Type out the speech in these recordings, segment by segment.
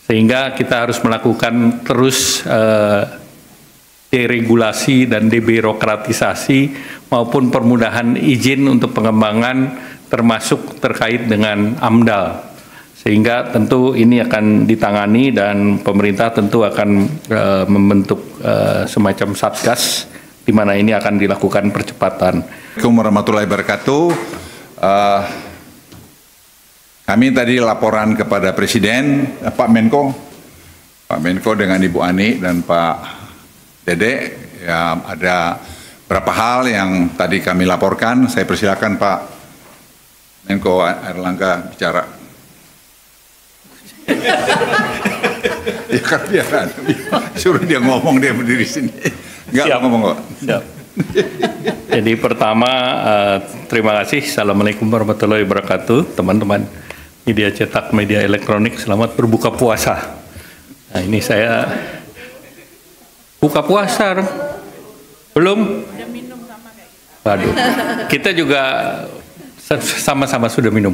Sehingga kita harus melakukan terus deregulasi dan debirokratisasi maupun permudahan izin untuk pengembangan termasuk terkait dengan AMDAL. Sehingga tentu ini akan ditangani dan pemerintah tentu akan membentuk semacam satgas di mana ini akan dilakukan percepatan. Assalamualaikum warahmatullahi wabarakatuh. Kami tadi laporan kepada Presiden, Pak Menko dengan Ibu Ani dan Pak Dede, ya ada beberapa hal yang tadi kami laporkan. Saya persilakan Pak Menko Airlangga bicara. Ya kan biar suruh dia ngomong, dia berdiri sini. Enggak ngomong kok. Siap. Jadi pertama, terima kasih. Assalamualaikum warahmatullahi wabarakatuh, teman-teman media cetak, media elektronik. Selamat berbuka puasa. Nah, ini saya buka puasa, belum? Udah minum sama kayak gitu. Waduh, kita juga sama-sama sudah minum.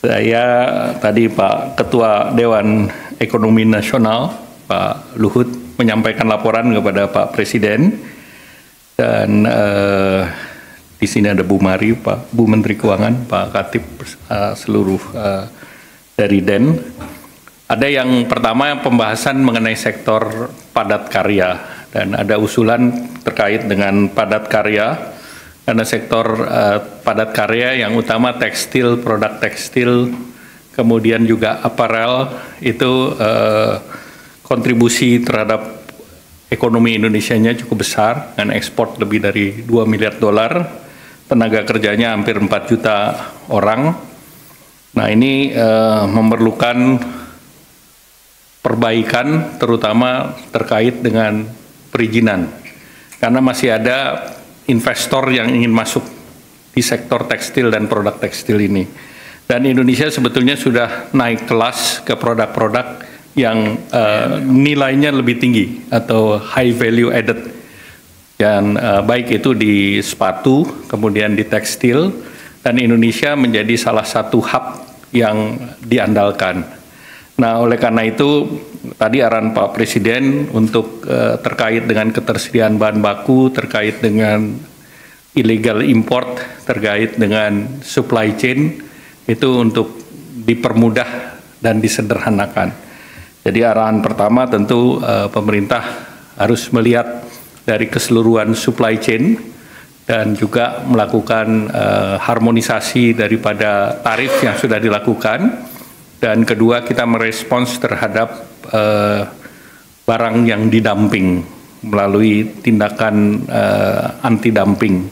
Saya tadi Pak Ketua Dewan Ekonomi Nasional, Pak Luhut, menyampaikan laporan kepada Pak Presiden, dan di sini ada Bu Mari, Bu Menteri Keuangan, Pak Katib, seluruh dari DEN. Ada yang pertama pembahasan mengenai sektor padat karya, dan ada usulan terkait dengan padat karya, karena sektor padat karya yang utama tekstil, produk tekstil, kemudian juga aparel, itu kontribusi terhadap ekonomi Indonesianya cukup besar, dengan ekspor lebih dari 2 miliar dolar, tenaga kerjanya hampir 4 juta orang. Nah, ini memerlukan perbaikan terutama terkait dengan perizinan, karena masih ada investor yang ingin masuk di sektor tekstil dan produk tekstil ini. Dan Indonesia sebetulnya sudah naik kelas ke produk-produk yang nilainya lebih tinggi atau high value added, dan baik itu di sepatu, kemudian di tekstil, dan Indonesia menjadi salah satu hub yang diandalkan. Nah, oleh karena itu tadi arahan Pak Presiden untuk terkait dengan ketersediaan bahan baku, terkait dengan illegal import, terkait dengan supply chain, itu untuk dipermudah dan disederhanakan. Jadi arahan pertama tentu pemerintah harus melihat dari keseluruhan supply chain dan juga melakukan harmonisasi daripada tarif yang sudah dilakukan. Dan kedua, kita merespons terhadap barang yang didumping melalui tindakan anti-dumping.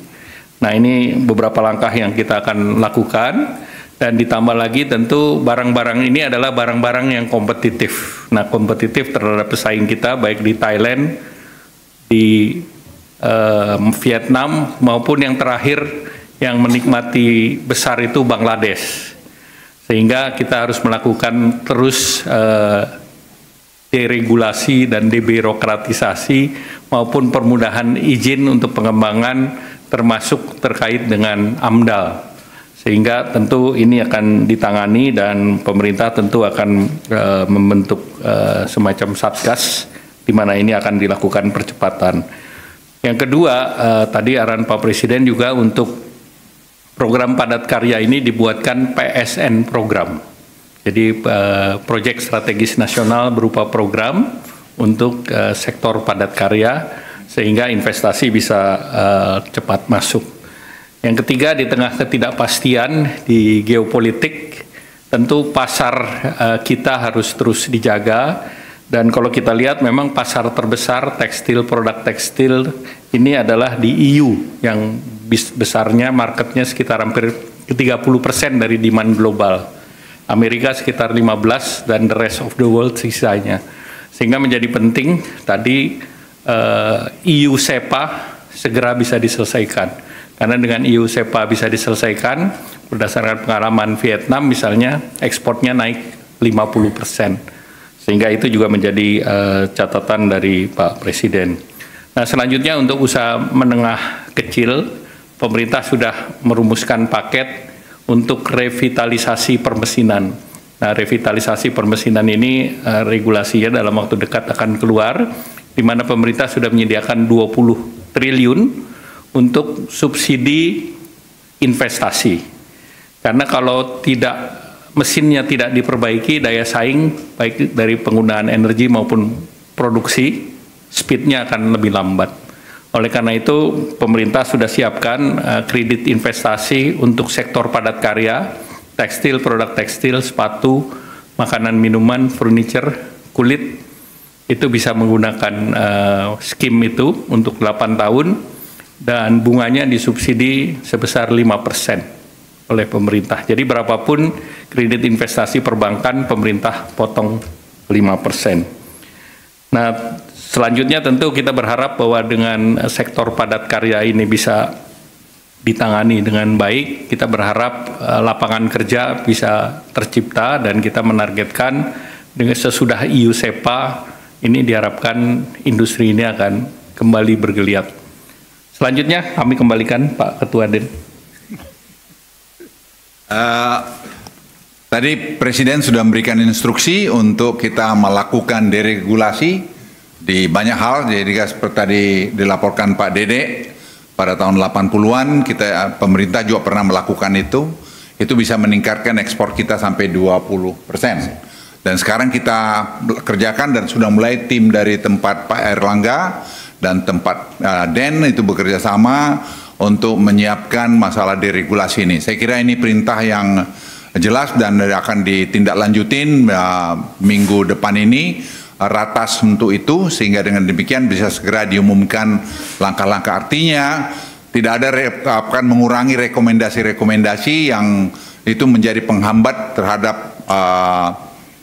Nah, ini beberapa langkah yang kita akan lakukan. Dan ditambah lagi tentu barang-barang ini adalah barang-barang yang kompetitif. Nah, kompetitif terhadap pesaing kita baik di Thailand, di Vietnam, maupun yang terakhir yang menikmati besar itu Bangladesh. Sehingga kita harus melakukan terus deregulasi dan debirokratisasi maupun permudahan izin untuk pengembangan termasuk terkait dengan AMDAL. Sehingga tentu ini akan ditangani dan pemerintah tentu akan membentuk semacam satgas di mana ini akan dilakukan percepatan. Yang kedua, tadi arahan Pak Presiden juga untuk program padat karya ini dibuatkan PSN program. Jadi proyek strategis nasional berupa program untuk sektor padat karya sehingga investasi bisa cepat masuk. Yang ketiga, di tengah ketidakpastian di geopolitik, tentu pasar kita harus terus dijaga. Dan kalau kita lihat memang pasar terbesar tekstil, produk tekstil ini adalah di EU yang besarnya marketnya sekitar hampir 30% dari demand global. Amerika sekitar 15 dan the rest of the world sisanya. Sehingga menjadi penting tadi EU SEPA segera bisa diselesaikan. Karena dengan EU SEPA bisa diselesaikan, berdasarkan pengalaman Vietnam misalnya, ekspornya naik 50%. Sehingga itu juga menjadi catatan dari Pak Presiden. Nah, selanjutnya untuk usaha menengah kecil, pemerintah sudah merumuskan paket untuk revitalisasi permesinan. Nah, revitalisasi permesinan ini regulasinya dalam waktu dekat akan keluar, di mana pemerintah sudah menyediakan 20 triliun untuk subsidi investasi. Karena kalau mesinnya tidak diperbaiki, daya saing baik dari penggunaan energi maupun produksi, speednya akan lebih lambat. Oleh karena itu, pemerintah sudah siapkan kredit investasi untuk sektor padat karya, tekstil, produk tekstil, sepatu, makanan minuman, furniture, kulit, itu bisa menggunakan skim itu untuk 8 tahun, dan bunganya disubsidi sebesar 5% oleh pemerintah. Jadi berapapun kredit investasi perbankan, pemerintah potong 5%. Nah, selanjutnya tentu kita berharap bahwa dengan sektor padat karya ini bisa ditangani dengan baik. Kita berharap lapangan kerja bisa tercipta, dan kita menargetkan dengan sesudah EU SEPA ini diharapkan industri ini akan kembali bergeliat. Selanjutnya kami kembalikan Pak Ketua Den. Tadi Presiden sudah memberikan instruksi untuk kita melakukan deregulasi di banyak hal. Jadi seperti tadi dilaporkan Pak Dede, pada tahun 80-an pemerintah juga pernah melakukan itu. Itu bisa meningkatkan ekspor kita sampai 20%. Dan sekarang kita kerjakan dan sudah mulai tim dari tempat Pak Erlangga dan tempat Den itu bekerja sama untuk menyiapkan masalah deregulasi ini. Saya kira ini perintah yang jelas dan akan ditindaklanjutin minggu depan ini, ratas untuk itu, sehingga dengan demikian bisa segera diumumkan langkah-langkah. Artinya tidak ada akan mengurangi rekomendasi-rekomendasi yang itu menjadi penghambat terhadap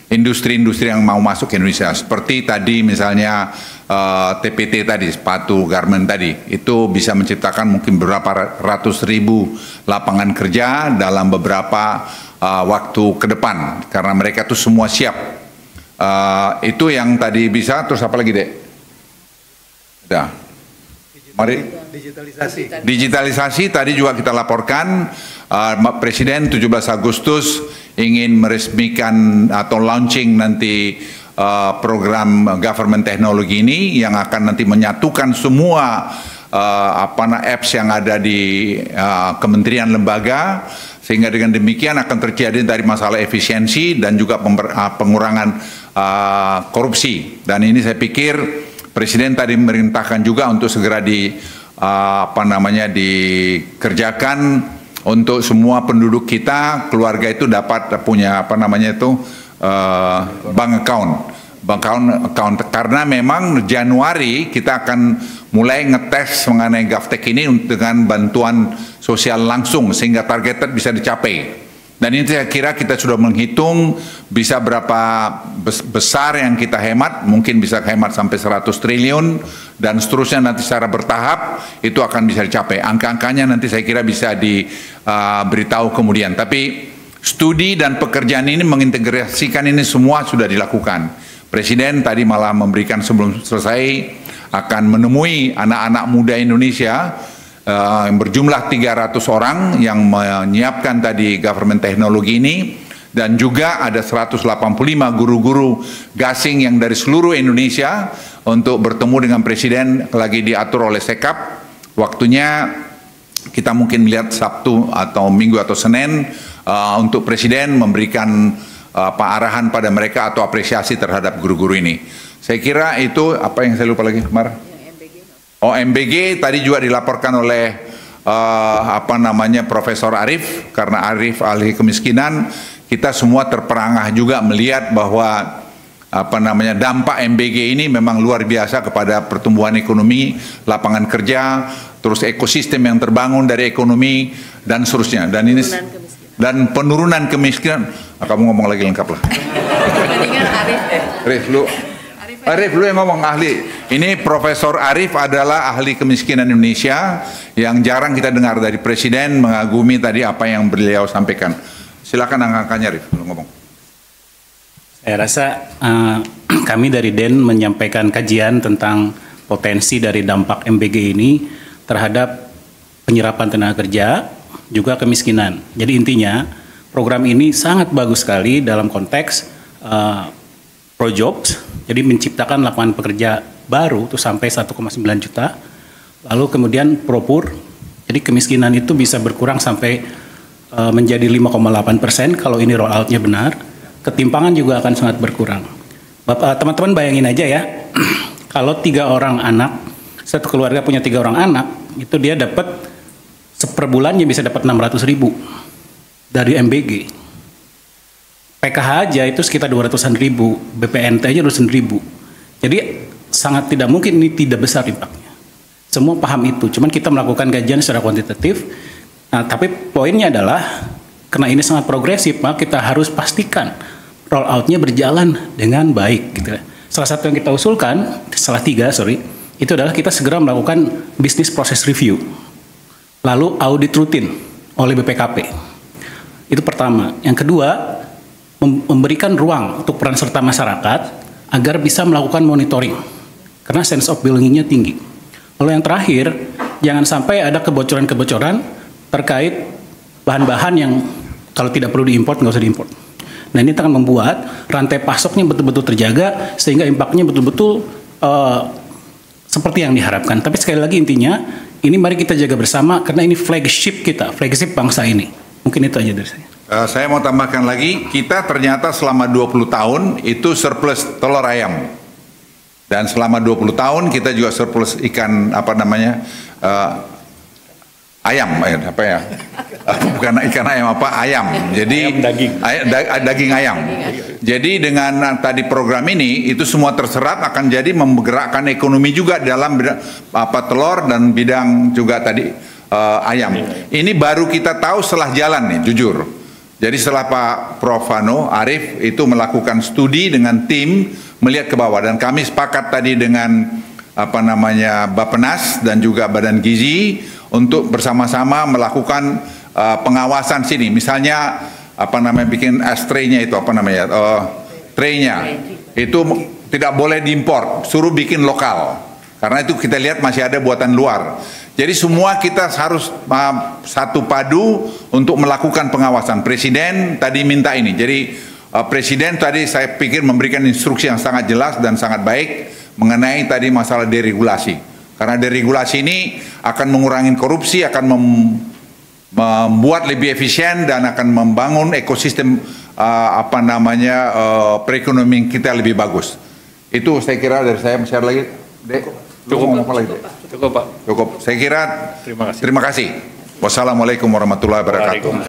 industri-industri yang mau masuk ke Indonesia. Seperti tadi misalnya TPT tadi, sepatu garment tadi, itu bisa menciptakan mungkin beberapa ratus ribu lapangan kerja dalam beberapa waktu ke depan, karena mereka tuh semua siap. Itu yang tadi bisa. Terus apa lagi, Dek? Udah. Mari. Digitalisasi tadi juga kita laporkan, Presiden 17 Agustus ingin meresmikan atau launching nanti program government teknologi ini yang akan nanti menyatukan semua apps yang ada di kementerian lembaga, sehingga dengan demikian akan terjadi dari masalah efisiensi dan juga pengurangan korupsi. Dan ini saya pikir Presiden tadi memerintahkan juga untuk segera dikerjakan untuk semua penduduk kita, keluarga itu dapat punya bank account, karena memang Januari kita akan mulai ngetes mengenai GovTech ini dengan bantuan sosial langsung, sehingga targeted bisa dicapai. Dan ini saya kira kita sudah menghitung bisa berapa besar yang kita hemat, mungkin bisa hemat sampai 100 triliun, dan seterusnya nanti secara bertahap itu akan bisa dicapai. Angka-angkanya nanti saya kira bisa diberitahu kemudian. Tapi studi dan pekerjaan ini mengintegrasikan ini semua sudah dilakukan. Presiden tadi malah memberikan sebelum selesai akan menemui anak-anak muda Indonesia yang berjumlah 300 orang yang menyiapkan tadi government teknologi ini, dan juga ada 185 guru-guru gasing yang dari seluruh Indonesia untuk bertemu dengan Presiden, lagi diatur oleh Sekap. Waktunya kita mungkin melihat Sabtu atau Minggu atau Senin untuk Presiden memberikan arahan pada mereka atau apresiasi terhadap guru-guru ini. Saya kira itu. Apa yang saya lupa lagi, Mar? MBG tadi juga dilaporkan oleh Profesor Arif, karena Arif ahli kemiskinan. Kita semua terperangah juga melihat bahwa dampak MBG ini memang luar biasa kepada pertumbuhan ekonomi, lapangan kerja, terus ekosistem yang terbangun dari ekonomi dan seterusnya. Dan ini dan penurunan kemiskinan. Kamu ngomong lagi lengkap lah. Arif lu yang ngomong, ahli. Ini Profesor Arif adalah ahli kemiskinan Indonesia yang jarang kita dengar dari Presiden, mengagumi tadi apa yang beliau sampaikan. Silakan angka-angkanya, Arif, lu ngomong. Saya rasa kami dari Den menyampaikan kajian tentang potensi dari dampak MBG ini terhadap penyerapan tenaga kerja, juga kemiskinan. Jadi intinya program ini sangat bagus sekali dalam konteks Projobs, jadi menciptakan lapangan pekerja baru itu sampai 1,9 juta. Lalu kemudian Propur, jadi kemiskinan itu bisa berkurang sampai menjadi 5,8% kalau ini roll out-nya benar. Ketimpangan juga akan sangat berkurang. Teman-teman bayangin aja ya, kalau 3 orang anak, satu keluarga punya 3 orang anak, itu dia dapat per bulannya bisa dapat 600.000 dari MBG. PKH aja itu sekitar 200-an ribu, BPNT aja 200-an ribu. Jadi sangat tidak mungkin ini tidak besar impaknya. Semua paham itu, cuman kita melakukan kajian secara kuantitatif. Nah, tapi poinnya adalah karena ini sangat progresif, maka kita harus pastikan roll out-nya berjalan dengan baik. Gitu. Salah satu yang kita usulkan, itu adalah kita segera melakukan business process review, lalu audit rutin oleh BPKP. Itu pertama. Yang kedua, memberikan ruang untuk peran serta masyarakat agar bisa melakukan monitoring karena sense of belonging-nya tinggi. Lalu yang terakhir, jangan sampai ada kebocoran-kebocoran terkait bahan-bahan yang kalau tidak perlu diimport nggak usah diimport. Nah, ini akan membuat rantai pasoknya betul-betul terjaga sehingga impaknya betul-betul seperti yang diharapkan. Tapi sekali lagi intinya, ini mari kita jaga bersama karena ini flagship kita, flagship bangsa ini. Mungkin itu aja dari saya. Saya mau tambahkan lagi, kita ternyata selama 20 tahun itu surplus telur ayam. Dan selama 20 tahun kita juga surplus ikan ayam, bukan ikan ayam ayam. Jadi daging ayam. Jadi dengan tadi program ini itu semua terserap akan jadi menggerakkan ekonomi juga dalam telur dan bidang juga tadi ayam. Ini baru kita tahu setelah jalan nih, jujur. Jadi setelah Pak Prof. Arif itu melakukan studi dengan tim melihat ke bawah dan kami sepakat tadi dengan Bappenas dan juga Badan Gizi untuk bersama-sama melakukan pengawasan sini. Misalnya bikin tray-nya itu tray-nya itu tidak boleh diimpor, suruh bikin lokal. Karena itu kita lihat masih ada buatan luar. Jadi semua kita harus satu padu untuk melakukan pengawasan. Presiden tadi minta ini. Jadi Presiden tadi saya pikir memberikan instruksi yang sangat jelas dan sangat baik mengenai tadi masalah deregulasi. Karena deregulasi ini akan mengurangi korupsi, akan membuat lebih efisien dan akan membangun ekosistem perekonomian kita lebih bagus. Itu saya kira dari saya. Masih ada lagi, Dek? Cukup, Pak. Cukup. Saya kira terima kasih. Wassalamualaikum warahmatullahi wabarakatuh.